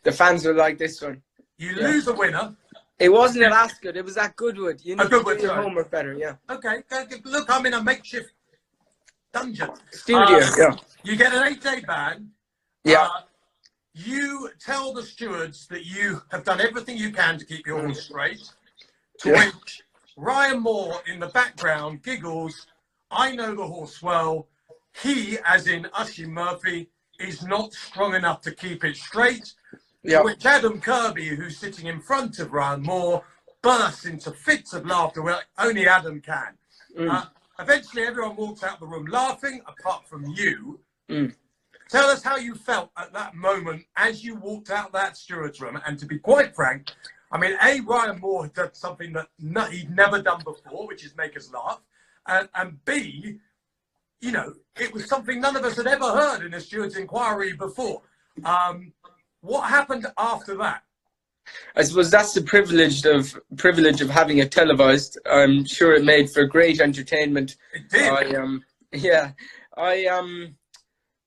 the fans will like this one. You lose a winner. It wasn't at Ascot. It was at Goodwood. You need Goodwood, to do your homework better. Yeah. Okay. Look, I'm in a makeshift dungeon. Studio. Yeah. You get an 8-day ban. Yeah. You tell the stewards that you have done everything you can to keep your horse straight. To which Ryan Moore in the background giggles, I know the horse well. He, as in Oisin Murphy, is not strong enough to keep it straight. To which Adam Kirby, who's sitting in front of Ryan Moore, bursts into fits of laughter where only Adam can. Eventually, everyone walks out of the room laughing, apart from you. Tell us how you felt at that moment as you walked out that steward's room. And to be quite frank, I mean, A, Ryan Moore had done something that he'd never done before, which is make us laugh. And B, you know, it was something none of us had ever heard in a steward's inquiry before. What happened after that? I suppose that's the privilege of having it televised. I'm sure it made for great entertainment. It did.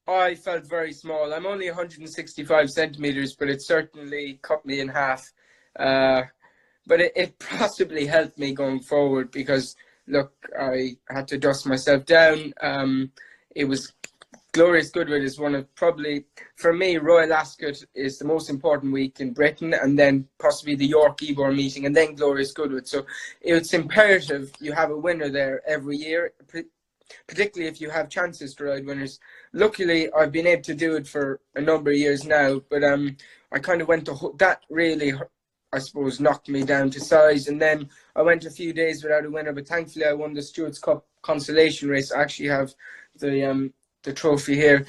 I felt very small. I'm only 165 centimeters, but it certainly cut me in half. But it possibly helped me going forward because, look, I had to dust myself down. It was Glorious Goodwood is one of probably, for me, Royal Ascot is the most important week in Britain, and then possibly the York Ebor meeting, and then Glorious Goodwood. So it's imperative you have a winner there every year, particularly if you have chances to ride winners. Luckily, I've been able to do it for a number of years now, but I kind of went to, that really, I suppose, knocked me down to size. And then I went a few days without a winner, but thankfully I won the Stewards Cup consolation race. I actually have the trophy here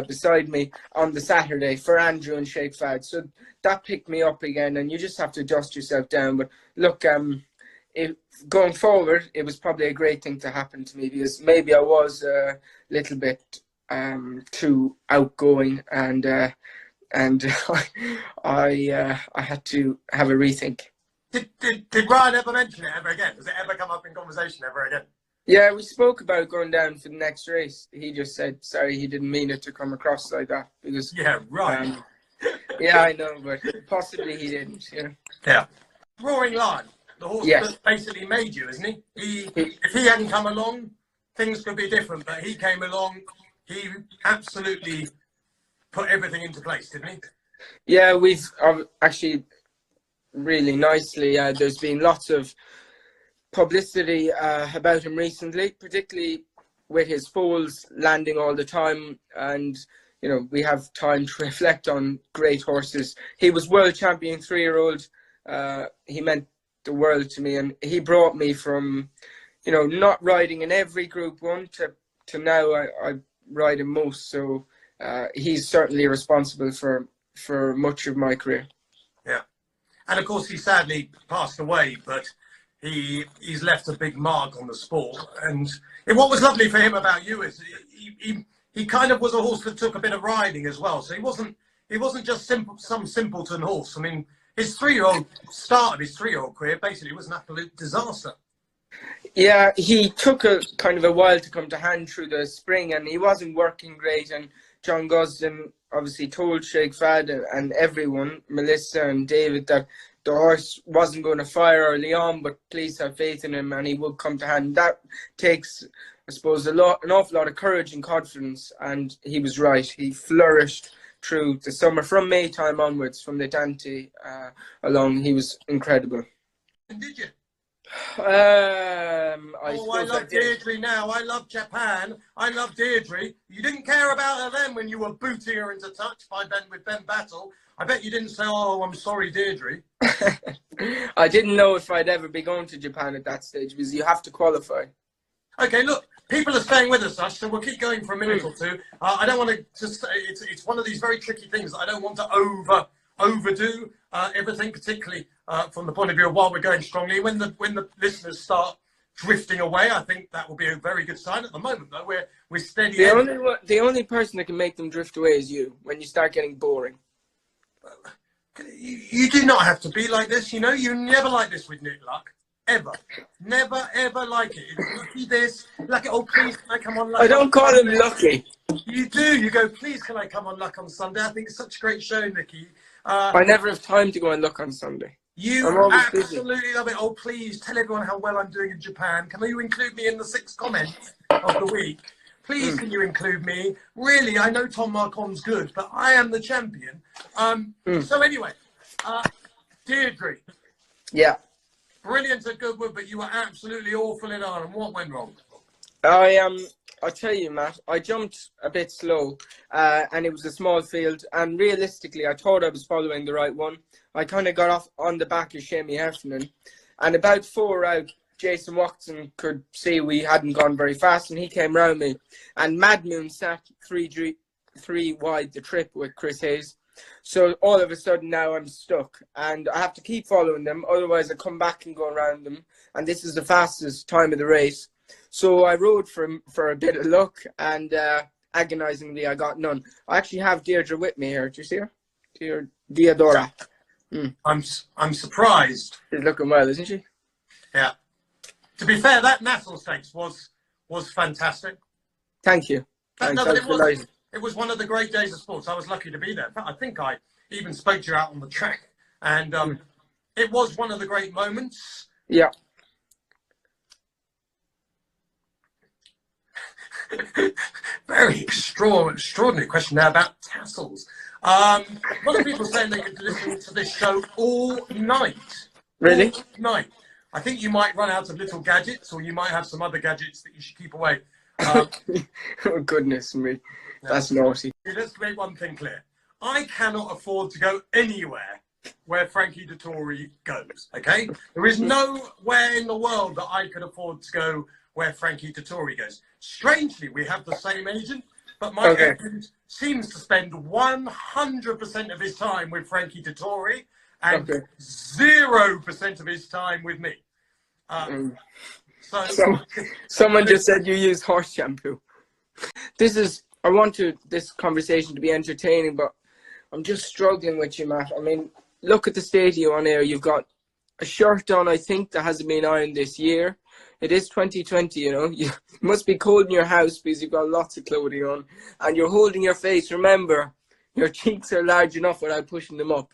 beside me on the Saturday for Andrew and Sheikh Fad. So that picked me up again, and you just have to dust yourself down. But look, going forward, it was probably a great thing to happen to me because maybe I was a little bit too outgoing, and I had to have a rethink. Did Ryan ever mention it ever again? Does it ever come up in conversation ever again? Yeah, we spoke about going down for the next race. He just said, sorry, he didn't mean it to come across like that. Because, yeah, right. Yeah, I know, but possibly he didn't. Yeah. Roaring Lion, the horse that basically made you, isn't he? If he hadn't come along, things could be different. But he came along, he absolutely put everything into place, didn't he? Yeah, we've actually really nicely. There's been lots of publicity about him recently, particularly with his foals landing all the time, and you know, we have time to reflect on great horses. He was world champion 3-year-old. He meant the world to me, and he brought me from, you know, not riding in every Group 1 to now I ride in most. So he's certainly responsible for much of my career. Yeah, and of course he sadly passed away, but he's left a big mark on the sport. And what was lovely for him about you is he kind of was a horse that took a bit of riding as well. So he wasn't just some simpleton horse. I mean, his 3-year-old start of his 3-year-old career basically was an absolute disaster. Yeah, he took a kind of a while to come to hand through the spring, and he wasn't working great. And John Gosden obviously told Sheikh Fad and everyone, Melissa and David, that the horse wasn't going to fire early on, but please have faith in him and he would come to hand. That takes, I suppose, an awful lot of courage and confidence, and he was right. He flourished through the summer, from May time onwards, from the Dante along. He was incredible. And did you? I love Deirdre now. I love Chapman. I love Deirdre. You didn't care about her then when you were booting her into touch with Ben Battle. I bet you didn't say, oh, I'm sorry, Deirdre. I didn't know if I'd ever be going to Japan at that stage, because you have to qualify. Okay, look, people are staying with us, Ash, so we'll keep going for a minute or two. I don't want to just, it's one of these very tricky things that I don't want to overdo everything, particularly from the point of view of while we're going strongly. When the listeners start drifting away, I think that will be a very good sign. At the moment, though, we're steady. The only person that can make them drift away is you, when you start getting boring. You do not have to be like this, you know. You're never like this with Nick Luck. Ever. Never, ever like it. It's lucky this, lucky, oh, please, can I come on Luck? I don't call him lucky. You do. You go, please, can I come on Luck on Sunday? I think it's such a great show, Nicky. I never have time to go and look on Sunday. You I'm always absolutely busy. love it. Oh, please tell everyone how well I'm doing in Japan. Can you include me in the 6 comments of the week? Please, can you include me? Really, I know Tom Marcon's good, but I am the champion. So anyway, Deirdre. Yeah. Brilliant at Goodwood, but you were absolutely awful in Ireland. What went wrong? I tell you, Matt, I jumped a bit slow, and it was a small field. And realistically, I thought I was following the right one. I kind of got off on the back of Shamie Heffernan, and about 4 out, Jason Watson could see we hadn't gone very fast, and he came round me. And Mad Moon sat three wide the trip with Chris Hayes. So all of a sudden now I'm stuck, and I have to keep following them. Otherwise, I come back and go around them. And this is the fastest time of the race. So I rode for a bit of luck, and agonizingly I got none. I actually have Deirdre with me here. Do you see her? Deodora. I'm surprised. She's looking well, isn't she? Yeah. To be fair, that Nassau Stakes was fantastic. Thank you. But it was one of the great days of sports. I was lucky to be there. In fact, I think I even spoke to you out on the track, and it was one of the great moments. Yeah. Very extraordinary question now about tassels. A lot of people saying they could listen to this show all night. Really? All night. I think you might run out of little gadgets, or you might have some other gadgets that you should keep away. Oh, goodness me. That's naughty. Let's make one thing clear. I cannot afford to go anywhere where Frankie Dettori goes, okay? There is nowhere in the world that I could afford to go where Frankie Dettori goes. Strangely, we have the same agent, but my agent seems to spend 100% of his time with Frankie Dettori and 0% of his time with me. Someone just said you use horse shampoo. I want this conversation to be entertaining, but I'm just struggling with you, Matt. I mean, look at the state of you on air. You've got a shirt on, I think, that hasn't been ironed this year. It is 2020, you know. You must be cold in your house because you've got lots of clothing on. And you're holding your face. Remember, your cheeks are large enough without pushing them up.